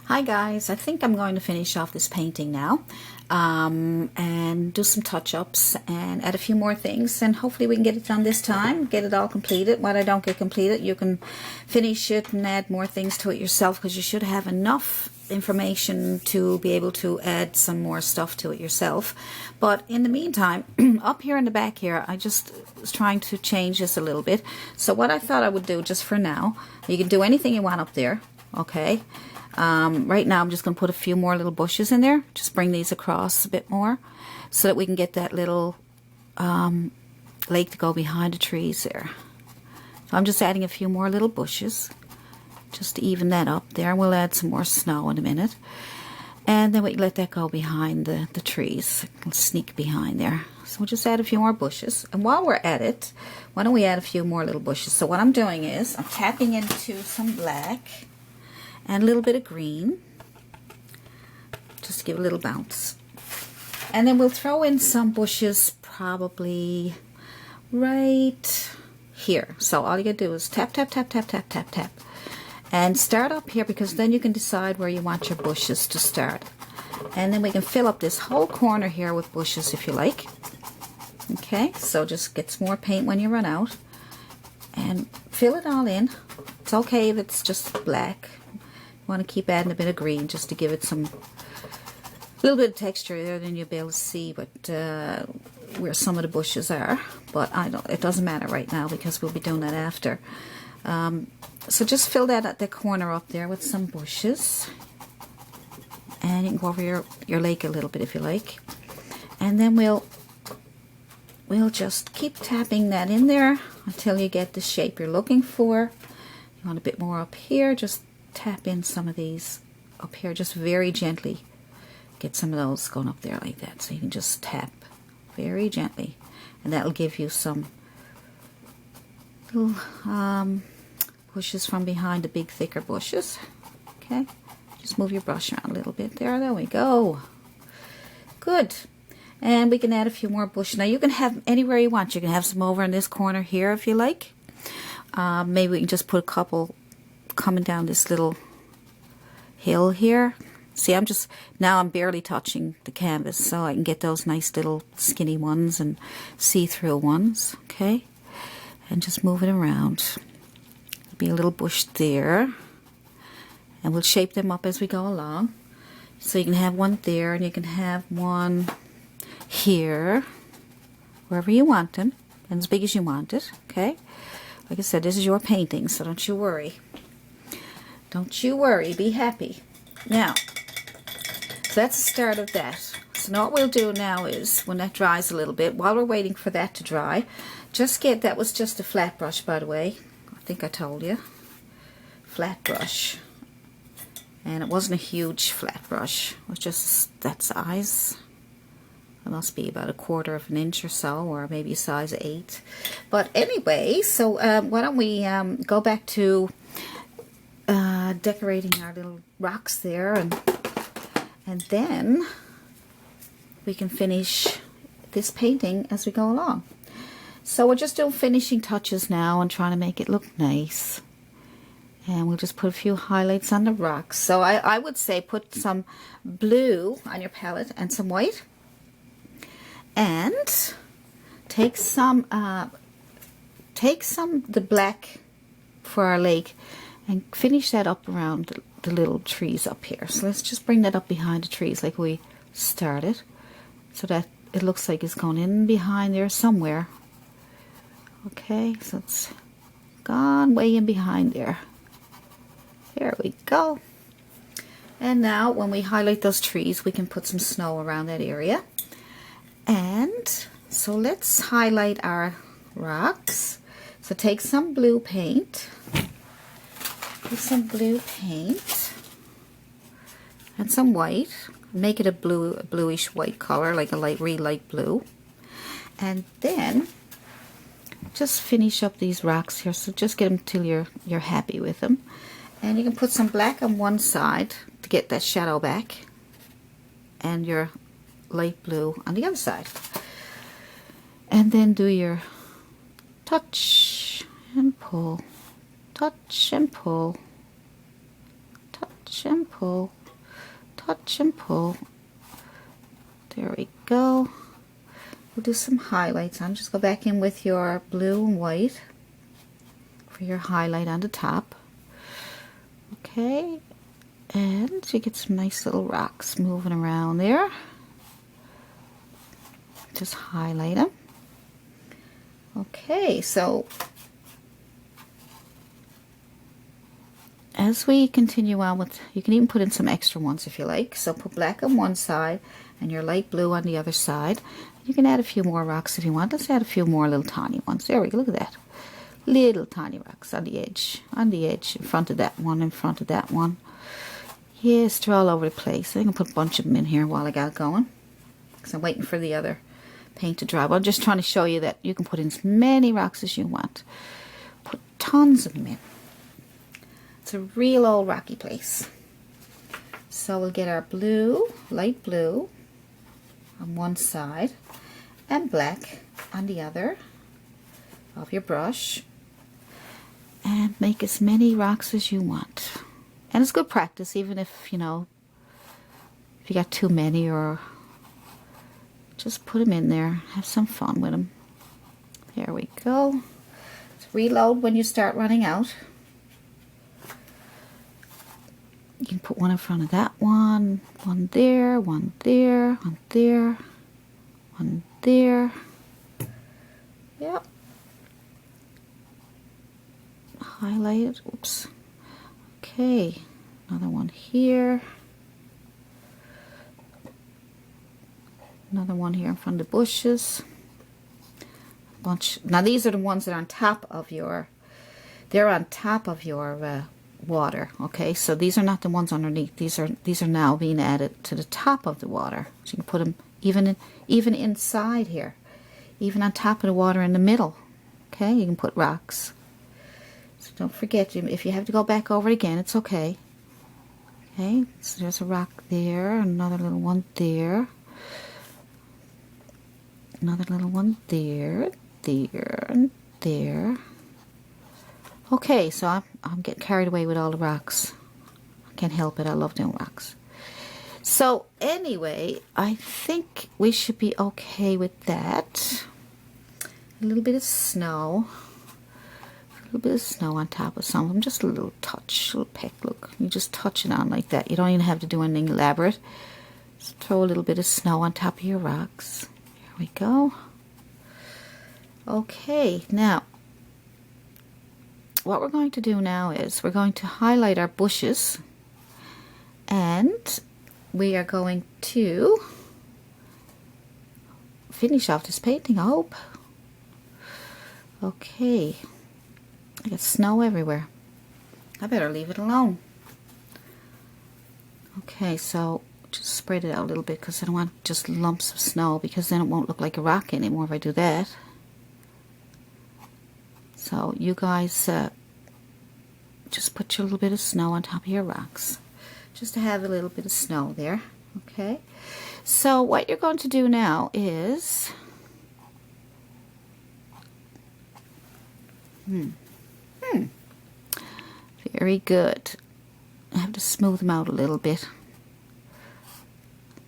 Hi guys, I think I'm going to finish off this painting now and do some touch-ups and add a few more things, and hopefully we can get it done this time, get it all completed. What I don't get completed, you can finish it and add more things to it yourself, because you should have enough information to be able to add some more stuff to it yourself. But in the meantime, up here in the back here, I just was trying to change this a little bit. So what I thought I would do just for now, you can do anything you want up there, okay? Right now I'm just going to put a few more little bushes in there. Just bring these across a bit more so that we can get that little lake to go behind the trees there. So I'm just adding a few more little bushes just to even that up there. We'll add some more snow in a minute. And then we let that go behind the trees. It'll sneak behind there. So we'll just add a few more bushes. And while we're at it, why don't we add a few more little bushes? So what I'm doing is I'm tapping into some black and a little bit of green, just to give a little bounce. And then we'll throw in some bushes probably right here. So all you gotta do is tap, tap, tap, tap, tap, tap, tap. And start up here, because then you can decide where you want your bushes to start. And then we can fill up this whole corner here with bushes if you like. Okay, so just get some more paint when you run out. And fill it all in. It's okay if it's just black. Want to keep adding a bit of green just to give it some little bit of texture there, then you'll be able to see what where some of the bushes are. But it doesn't matter right now because we'll be doing that after. So just fill that at the corner up there with some bushes, and you can go over your lake a little bit if you like. And then we'll just keep tapping that in there until you get the shape you're looking for. You want a bit more up here, just tap in some of these up here, just very gently. Get some of those going up there like that. So you can just tap very gently, and that'll give you some little bushes from behind the big thicker bushes. Okay, just move your brush around a little bit there. There we go. Good. And we can add a few more bushes. Now you can have anywhere you want. You can have some over in this corner here if you like. Maybe we can just put a couple coming down this little hill here. See, now I'm barely touching the canvas, so I can get those nice little skinny ones and see-through ones, okay? And just move it around. Be a little bush there, and we'll shape them up as we go along. So you can have one there, and you can have one here, wherever you want them, and as big as you want it, okay? Like I said, this is your painting, so don't you worry. Don't you worry, be happy. Now, so that's the start of that. So now what we'll do now is, when that dries a little bit, while we're waiting for that to dry, that was just a flat brush, by the way. I think I told you. Flat brush. And it wasn't a huge flat brush. It was just that size. It must be about 1/4 of an inch or so, or maybe a size 8. But anyway, so why don't we go back to decorating our little rocks there, and then we can finish this painting as we go along. So we're just doing finishing touches now and trying to make it look nice. And we'll just put a few highlights on the rocks. So I would say put some blue on your palette and some white, and take some the black for our lake and finish that up around the little trees up here. So let's just bring that up behind the trees like we started, so that it looks like it's going in behind there somewhere. Okay, so it's gone way in behind there. There we go. And now when we highlight those trees, we can put some snow around that area. And so let's highlight our rocks. So take some blue paint. Put some blue paint and some white. Make it a bluish white color, like a really light blue. And then just finish up these rocks here. So just get them till you're happy with them. And you can put some black on one side to get that shadow back, and your light blue on the other side. And then do your touch and pull, touch and pull, touch touch and pull, touch and pull. There we go. We'll do some highlights on. Just go back in with your blue and white for your highlight on the top. Okay, and you get some nice little rocks moving around there. Just highlight them. Okay, so as we continue on with, you can even put in some extra ones if you like. So put black on one side and your light blue on the other side. You can add a few more rocks if you want. Let's add a few more little tiny ones. There we go, look at that. Little tiny rocks on the edge, in front of that one, in front of that one. Yes, they're all over the place. I think I'll put a bunch of them in here while I got it going, because I'm waiting for the other paint to dry. But I'm just trying to show you that you can put in as many rocks as you want. Put tons of them in. It's a real old rocky place. So we'll get our blue, light blue on one side and black on the other of your brush, and make as many rocks as you want. And it's good practice, even if, you know, if you got too many, or just put them in there, have some fun with them. There we go. Let's reload when you start running out. You can put one in front of that one, one there, one there, one there, one there. Yep. Highlight it. Oops. Okay. Another one here. Another one here in front of the bushes. Bunch. Now these are the ones that are on top of your. They're on top of your water. Okay, so these are not the ones underneath. These are now being added to the top of the water. So you can put them even inside here, even on top of the water in the middle. Okay, you can put rocks. So don't forget, if you have to go back over it again, it's okay. Okay, so there's a rock there, another little one there, another little one there, there, and there. Okay, so I'm getting carried away with all the rocks. I can't help it, I love doing rocks. So anyway, I think we should be okay with that. A little bit of snow. A little bit of snow on top of some of them, just a little touch, a little peck. Look, you just touch it on like that. You don't even have to do anything elaborate. Just throw a little bit of snow on top of your rocks. There we go. Okay, now what we're going to do now is we're going to highlight our bushes, and we are going to finish off this painting, I hope. Okay. I got snow everywhere. I better leave it alone. Okay, so just spread it out a little bit, because I don't want just lumps of snow, because then it won't look like a rock anymore if I do that. So you guys just put your little bit of snow on top of your rocks, just to have a little bit of snow there. Okay, so what you're going to do now is very good. I have to smooth them out a little bit.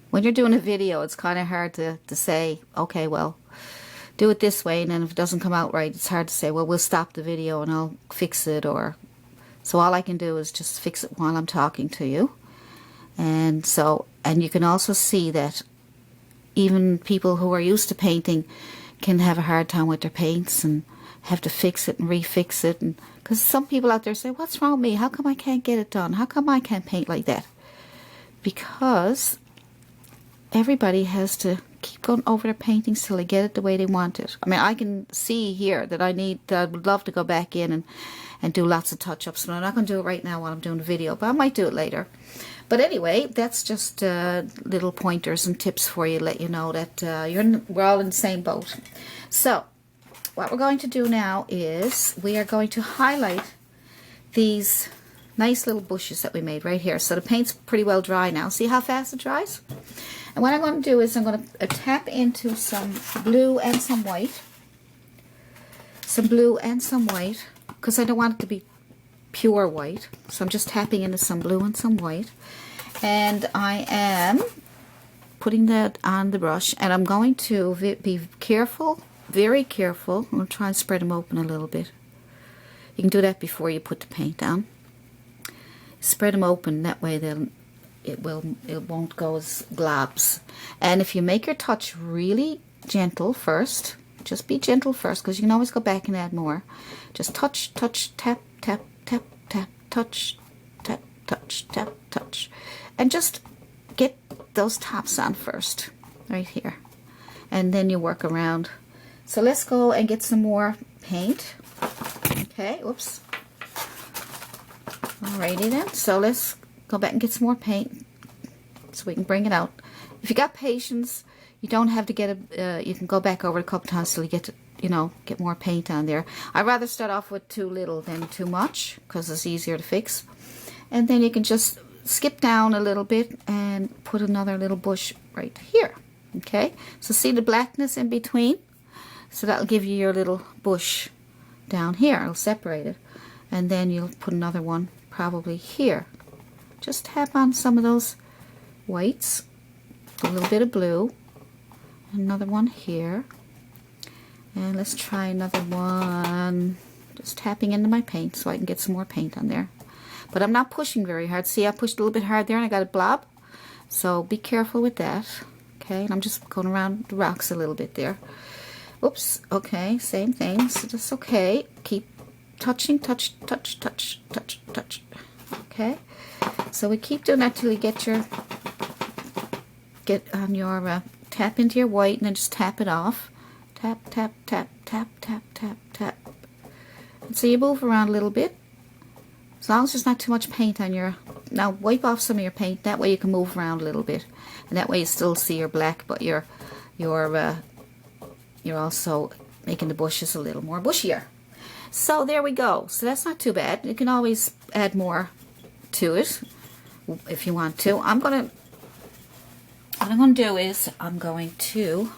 When you're doing a video, it's kind of hard to say, okay, well, do it this way, and then if it doesn't come out right, it's hard to say, well, we'll stop the video and I'll fix it, or so all I can do is just fix it while I'm talking to you. And so, and you can also see that even people who are used to painting can have a hard time with their paints and have to fix it and refix it, and because some people out there say, what's wrong with me? How come I can't get it done? How come I can't paint like that? Because everybody has to keep going over their paintings till they get it the way they want it. I mean, I can see here that I would love to go back in and do lots of touch-ups, but I'm not going to do it right now while I'm doing the video, but I might do it later. But anyway, that's just little pointers and tips for you, let you know that we're all in the same boat. So what we're going to do now is we are going to highlight these nice little bushes that we made right here. So the paint's pretty well dry now. See how fast it dries? And what I'm going to do is I'm going to tap into some blue and some white. Some blue and some white, because I don't want it to be pure white. So I'm just tapping into some blue and some white. And I am putting that on the brush. And I'm going to be careful, very careful. I'm going to try and spread them open a little bit. You can do that before you put the paint down. Spread them open, that way it won't go as globs. And if you make your touch really gentle first, just be gentle first, because you can always go back and add more. Just touch, touch, tap, tap, tap, tap, touch, tap, touch, tap, touch. And just get those tops on first, right here. And then you work around. So let's go and get some more paint. Okay, oops. Alrighty then, so let's go back and get some more paint so we can bring it out. If you got patience, you don't have to get you can go back over it a couple times till you get to, get more paint on there. I'd rather start off with too little than too much, because it's easier to fix. And then you can just skip down a little bit and put another little bush right here. Okay, so see the blackness in between? So that'll give you your little bush down here. It'll separate it. And then you'll put another one probably here. Just tap on some of those whites, a little bit of blue, another one here, and let's try another one. Just tapping into my paint so I can get some more paint on there. But I'm not pushing very hard. See, I pushed a little bit hard there and I got a blob. So be careful with that. Okay, and I'm just going around the rocks a little bit there. Oops, okay, same thing. So that's okay. Keep touching, touch, touch, touch, touch, touch. Okay, so we keep doing that till you get on your tap into your white, and then just tap it off. Tap, tap, tap, tap, tap, tap, tap. And so you move around a little bit, as long as there's not too much paint on your. Now wipe off some of your paint. That way you can move around a little bit, and that way you still see your black, but you're also making the bushes a little more bushier. So there we go. So that's not too bad. You can always add more to it if you want to. What I'm going to do is I'm going to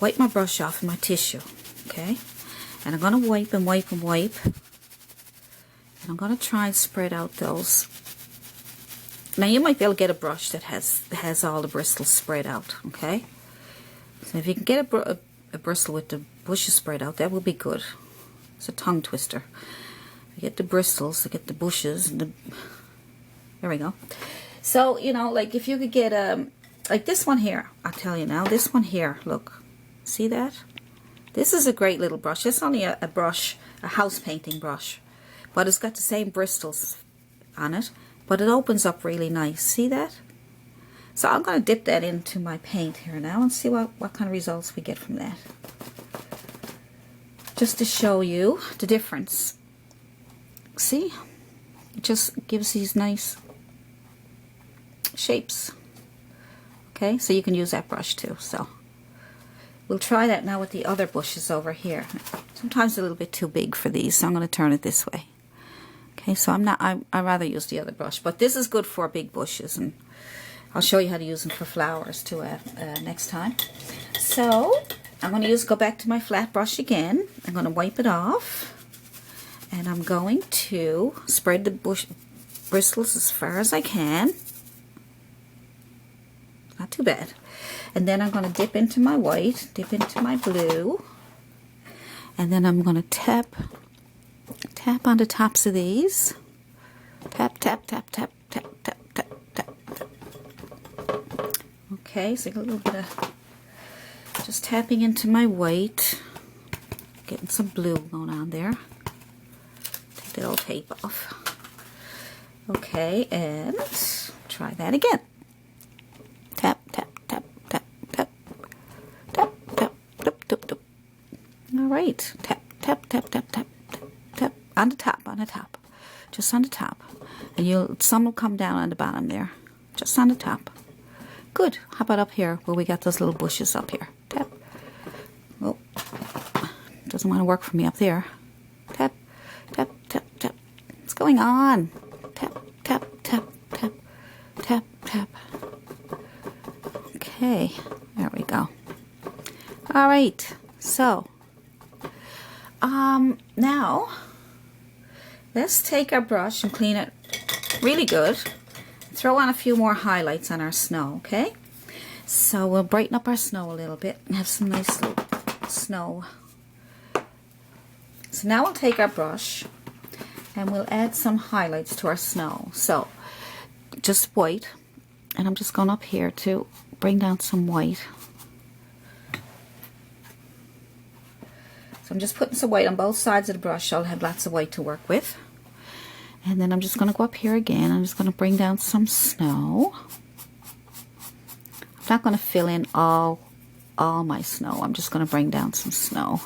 wipe my brush off with my tissue. Okay? And I'm going to wipe and wipe and wipe. And I'm going to try and spread out those. Now you might be able to get a brush that has all the bristles spread out. Okay? So if you can get a bristle with the bushes spread out, that will be good. It's a tongue twister. You get the bristles, you get the bushes, and there we go. So, like if you could get like this one here, I'll tell you now, this one here, look, see that? This is a great little brush. It's only a brush, a house painting brush, but it's got the same bristles on it, but it opens up really nice. See that? So I'm going to dip that into my paint here now and see what kind of results we get from that. Just to show you the difference. See? It just gives these nice shapes. Okay, so you can use that brush too. So we'll try that now with the other bushes over here. Sometimes a little bit too big for these, so I'm going to turn it this way. Okay, so I rather use the other brush, but this is good for big bushes, and I'll show you how to use them for flowers too next time. So I'm going to go back to my flat brush again. I'm going to wipe it off, and I'm going to spread the bristles as far as I can. Not too bad. And then I'm going to dip into my white, dip into my blue, and then I'm going to tap on the tops of these. Tap, tap, tap, tap, tap, tap, tap, tap. Okay, so a little bit of just tapping into my white, getting some blue going on there. Take that old tape off. Okay, and try that again. Tap, tap, tap, tap, tap, tap, tap, tap, tap, tap. All right, tap, tap, tap, tap, tap, tap, tap, on the top, just on the top, and some will come down on the bottom there, just on the top. Good. How about up here where we got those little bushes up here? Tap. Oh, doesn't want to work for me up there. Tap, tap, tap, tap. What's going on? Tap, tap, tap, tap, tap, tap. Okay, there we go. All right, so now let's take our brush and clean it really good. Throw on a few more highlights on our snow, okay? So we'll brighten up our snow a little bit and have some nice little snow. So now we'll take our brush and we'll add some highlights to our snow. So just white, and I'm just going up here to bring down some white. So I'm just putting some white on both sides of the brush so I'll have lots of white to work with. And then I'm just going to go up here again. I'm just going to bring down some snow. I'm not going to fill in all my snow. I'm just going to bring down some snow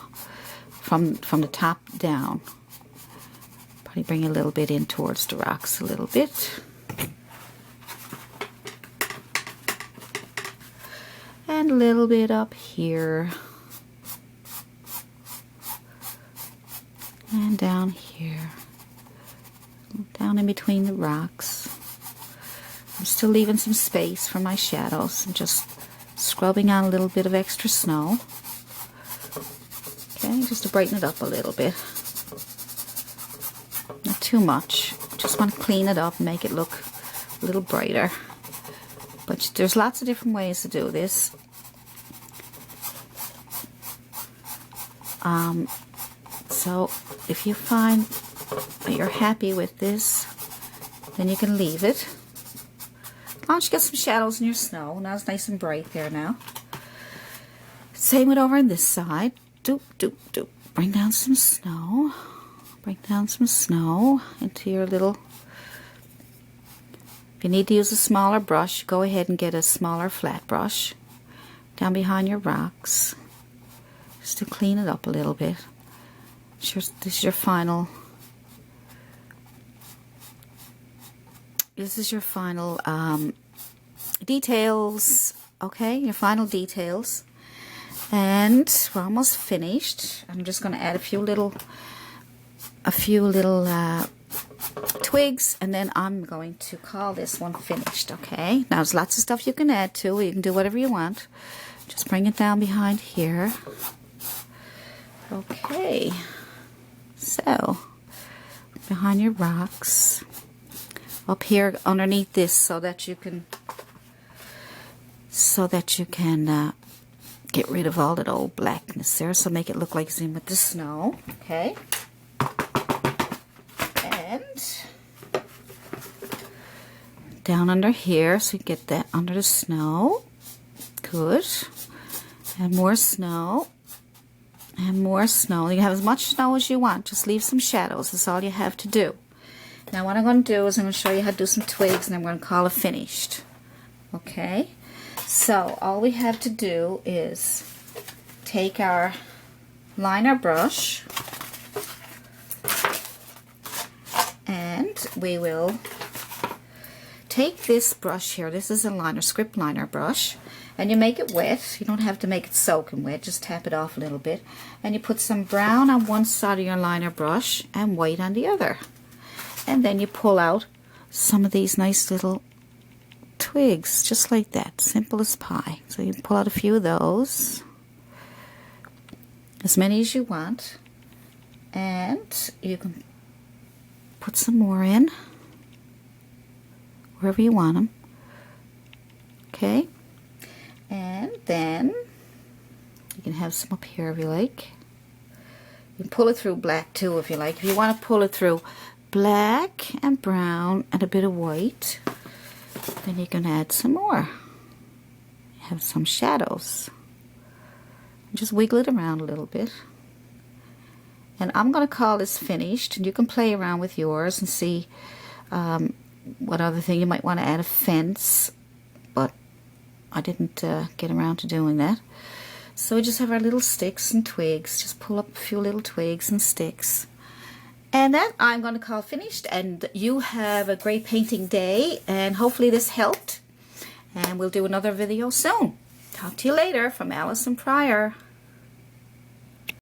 from the top down. Probably bring a little bit in towards the rocks a little bit. And a little bit up here. And down here. Down in between the rocks. I'm still leaving some space for my shadows. I'm just scrubbing on a little bit of extra snow. Okay, just to brighten it up a little bit. Not too much. Just want to clean it up and make it look a little brighter. But there's lots of different ways to do this. So if you find that you're happy with this, then you can leave it. As long as you get some shadows in your snow. Now it's nice and bright there now. Same with over on this side. Doop, doop, doop. Bring down some snow. Bring down some snow into your little... If you need to use a smaller brush, go ahead and get a smaller flat brush. Down behind your rocks. Just to clean it up a little bit. This is your final... This is your final details, okay? Your final details. And we're almost finished. I'm just going to add a few little twigs, and then I'm going to call this one finished, okay? Now there's lots of stuff you can add to. You can do whatever you want. Just bring it down behind here. Okay. So, behind your rocks. Up here underneath this so that you can get rid of all that old blackness there, so make it look like it's in with the snow. Okay, and down under here so you get that under the snow. Good. And more snow. And more snow. You can have as much snow as you want. Just leave some shadows. That's all you have to do. Now what I'm going to do is I'm going to show you how to do some twigs, and I'm going to call it finished. Okay? So all we have to do is take our liner brush, and we will take this brush here. This is a liner, script liner brush. And you make it wet. You don't have to make it soaking wet. Just tap it off a little bit. And you put some brown on one side of your liner brush and white on the other. And then you pull out some of these nice little twigs, just like that, simple as pie. So you pull out a few of those, as many as you want, and you can put some more in, wherever you want them. Okay, and then you can have some up here if you like. You can pull it through black too if you like. If you want to pull it through black and brown and a bit of white, then you can add some more. Have some shadows. Just wiggle it around a little bit. And I'm going to call this finished, and you can play around with yours and see what other thing you might want to add. A fence, but I didn't get around to doing that. So we just have our little sticks and twigs. Just pull up a few little twigs and sticks. And that I'm going to call finished, and you have a great painting day, and hopefully this helped, and we'll do another video soon. Talk to you later from Alison Pryor.